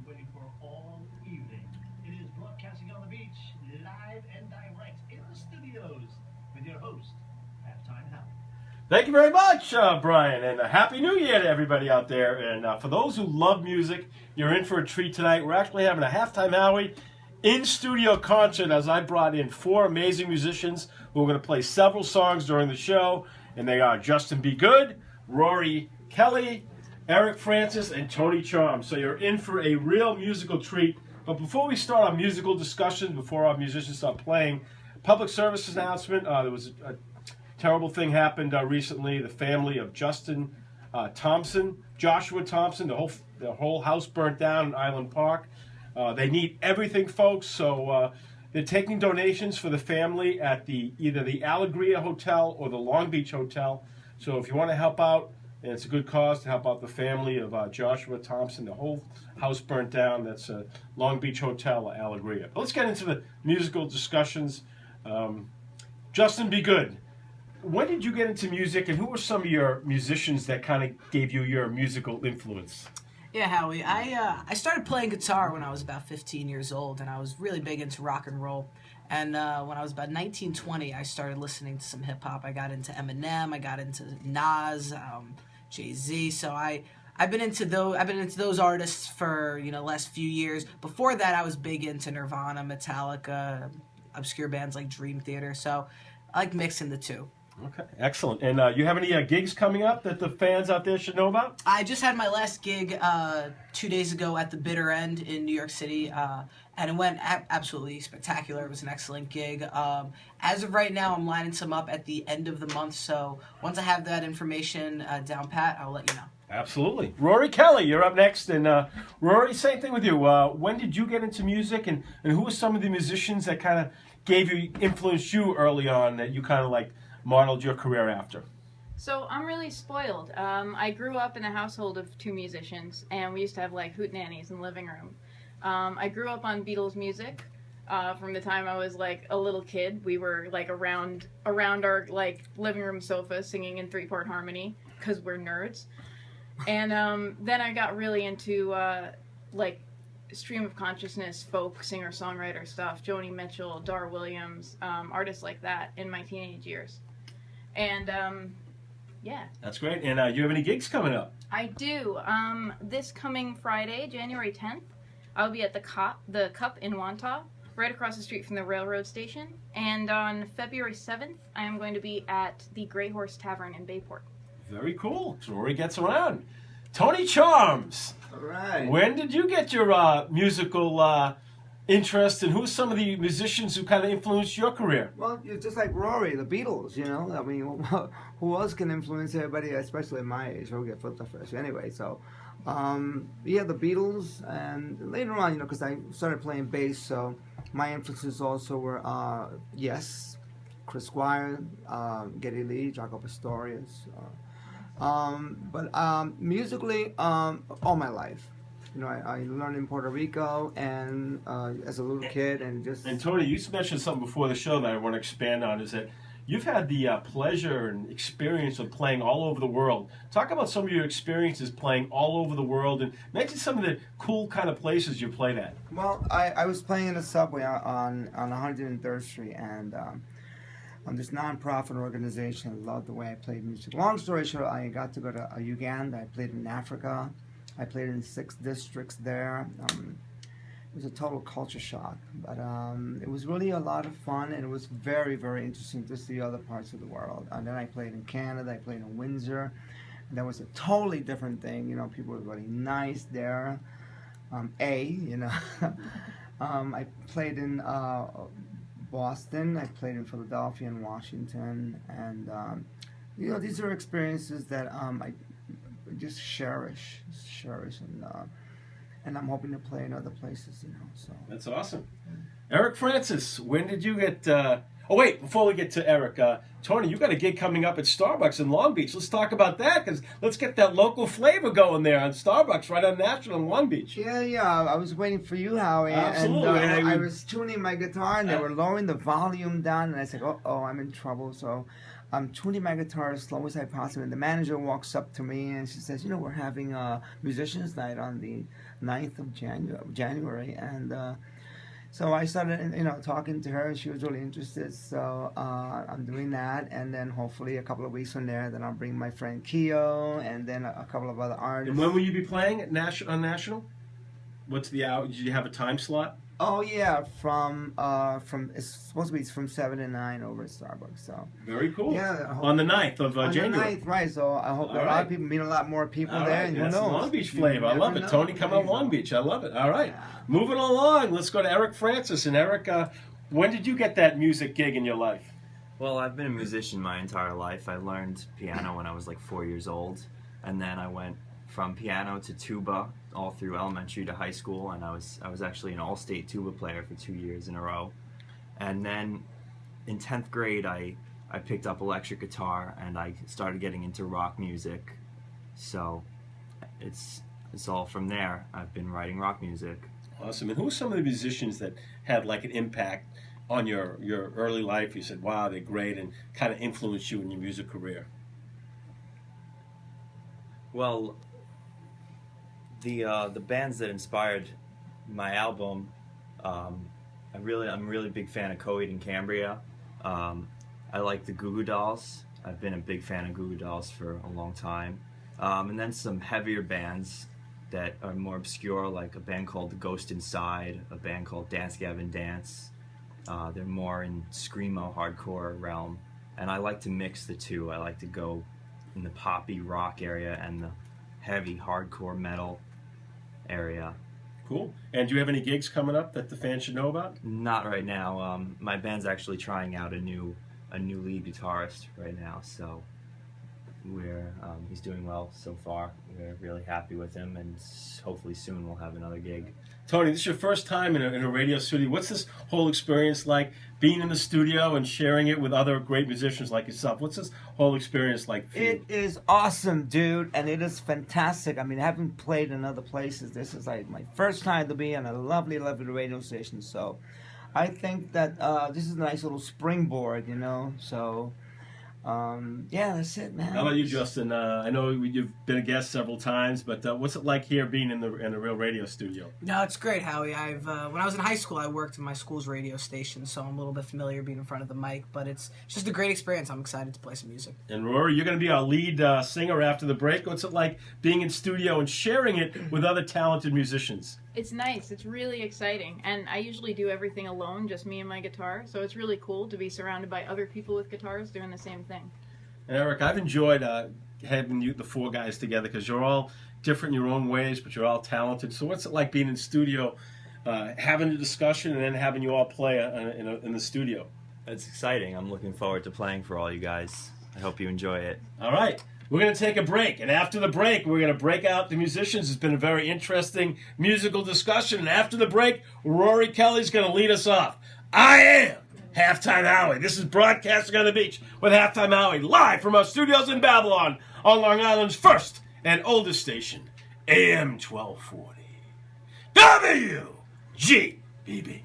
waiting for all evening. It is broadcasting on the beach, live and direct in the studios with your host, Halftime Howie. Thank you very much, Brian, and a Happy New Year to everybody out there. And for those who love music, you're in for a treat tonight. We're actually having a Halftime Howie in-studio concert as I brought in 4 amazing musicians who are going to play several songs during the show. And they are Justin Be Good, Rory Kelly, Eric Francis, and Tony Charm. So you're in for a real musical treat. But before we start our musical discussion, before our musicians start playing, public service announcement. There was a terrible thing happened recently. The family of Justin Thompson, Joshua Thompson, the whole house burnt down in Island Park. They need everything, folks. So they're taking donations for the family at either the Alegria Hotel or the Long Beach Hotel. So if you want to help out, and it's a good cause to help out the family of Joshua Thompson, the whole house burnt down. That's Long Beach Hotel, Alegria. But let's get into the musical discussions. Justin Be Good. When did you get into music, and who were some of your musicians that kind of gave you your musical influence? Yeah, Howie, I started playing guitar when I was about 15 years old, and I was really big into rock and roll. And when I was about 19, 20, I started listening to some hip-hop. I got into Eminem, I got into Nas, Jay-Z. So I've been into those artists for the last few years. Before that, I was big into Nirvana, Metallica, obscure bands like Dream Theater. So I like mixing the two. Okay, excellent. And you have any gigs coming up that the fans out there should know about? I just had my last gig 2 days ago at the Bitter End in New York City, and it went absolutely spectacular. It was an excellent gig. As of right now, I'm lining some up at the end of the month, so once I have that information down pat, I'll let you know. Absolutely. Rory Kelly, you're up next. And Rory, same thing with you. When did you get into music, and who were some of the musicians that kind of influenced you early on that you kind of like modeled your career after? So I'm really spoiled. I grew up in a household of 2 musicians, and we used to have like hootenannies in the living room. I grew up on Beatles music. From the time I was like a little kid, we were like around our like living room sofa singing in 3-part harmony because we're nerds. And then I got really into like stream of consciousness, folk, singer-songwriter stuff, Joni Mitchell, Dar Williams, artists like that in my teenage years. And yeah. That's great. And you have any gigs coming up? I do. This coming Friday, January 10th, I'll be at the Cup in Wantagh, right across the street from the railroad station. And on February 7th, I am going to be at the Grey Horse Tavern in Bayport. Very cool. Rory gets around. Tony Charms. All right. When did you get your musical interest, and who are some of the musicians who kind of influenced your career? Well, you're just like Rory, the Beatles, I mean, who else can influence everybody, especially at my age? We'll get flipped off first. Anyway, so, yeah, the Beatles, and later on, because I started playing bass, so my influences also were, Yes, Chris Squire, Geddy Lee, Jaco Pastorius, but musically, all my life. I learned in Puerto Rico and as a little kid, and just. And Tony, you mentioned something before the show that I want to expand on. Is that you've had the pleasure and experience of playing all over the world. Talk about some of your experiences playing all over the world, and mention some of the cool kind of places you played at. Well, I was playing in the subway on 103rd Street, and. This non-profit organization loved the way I played music. Long story short, I got to go to Uganda. I played in Africa. I played in 6 districts there. It was a total culture shock, but it was really a lot of fun, and it was very, very interesting to see other parts of the world. And then I played in Canada. I played in Windsor. And that was a totally different thing. People were really nice there. I played in Boston. I played in Philadelphia and Washington, and these are experiences that I just cherish, and I'm hoping to play in other places. So that's awesome. Eric Francis, when did you get? Oh wait, before we get to Eric, Tony, you got a gig coming up at Starbucks in Long Beach. Let's talk about that, because let's get that local flavor going there on Starbucks right on National in Long Beach. Yeah. I was waiting for you, Howie. Absolutely. And I was tuning my guitar, and they were lowering the volume down, and I said, oh, I'm in trouble. So I'm tuning my guitar as slow as I possibly. And the manager walks up to me, and she says, we're having a musicians' night on the 9th of January, and so I started, talking to her. She was really interested, so I'm doing that, and then hopefully a couple of weeks from there, then I'll bring my friend Keo, and then a couple of other artists. And when will you be playing at on National? What's the hour? Did you have a time slot? Oh yeah, from it's supposed to be from 7 to 9 over at Starbucks. So very cool. Yeah, on the 9th of on January. The 9th, right? So I hope a lot of people meet a lot more people All there. right. And who That's knows? Long Beach flavor. I love it. Tony coming to Long Beach. I love it. All right, moving along. Let's go to Eric Francis. And Eric, when did you get that music gig in your life? Well, I've been a musician my entire life. I learned piano when I was like 4 years old, and then I went from piano to tuba all through elementary to high school, and I was actually an all-state tuba player for 2 years in a row. And then in 10th grade, I picked up electric guitar, and I started getting into rock music. So it's all from there. I've been writing rock music. Awesome. And who are some of the musicians that had like an impact on your early life? You said, wow, they're great, and kind of influenced you in your music career? Well, the bands that inspired my album, I'm a really big fan of Coheed and Cambria. I like the Goo Goo Dolls. I've been a big fan of Goo Goo Dolls for a long time. And then some heavier bands that are more obscure, like a band called The Ghost Inside, a band called Dance Gavin Dance. They're more in screamo hardcore realm, and I like to mix the two. I like to go in the poppy rock area and the heavy hardcore metal area. Cool. And do you have any gigs coming up that the fans should know about? Not right now. My band's actually trying out a new lead guitarist right now, so he's doing well so far. We're really happy with him, and hopefully soon we'll have another gig. Tony, this is your first time in a radio studio. What's this whole experience like, being in the studio and sharing it with other great musicians like yourself? What's this whole experience like for you? It is awesome, dude, and it is fantastic. I mean, I haven't played in other places. This is like my first time to be on a lovely, lovely radio station. So I think that this is a nice little springboard, so... yeah, that's it, man. How about you, Justin? I know you've been a guest several times, but what's it like here being in a real radio studio? No, it's great, Howie. When I was in high school, I worked in my school's radio station, so I'm a little bit familiar being in front of the mic, but it's just a great experience. I'm excited to play some music. And Rory, you're going to be our lead singer after the break. What's it like being in studio and sharing it with other talented musicians? It's nice. It's really exciting. And I usually do everything alone, just me and my guitar. So it's really cool to be surrounded by other people with guitars doing the same thing. And Eric, I've enjoyed having the four guys together because you're all different in your own ways, but you're all talented. So what's it like being in studio, having a discussion, and then having you all play in the studio? It's exciting. I'm looking forward to playing for all you guys. I hope you enjoy it. All right. We're going to take a break, and after the break, we're going to break out the musicians. It's been a very interesting musical discussion, and after the break, Rory Kelly's going to lead us off. I am Halftime Howie. This is Broadcasting on the Beach with Halftime Howie, live from our studios in Babylon on Long Island's first and oldest station, AM 1240. WGBB.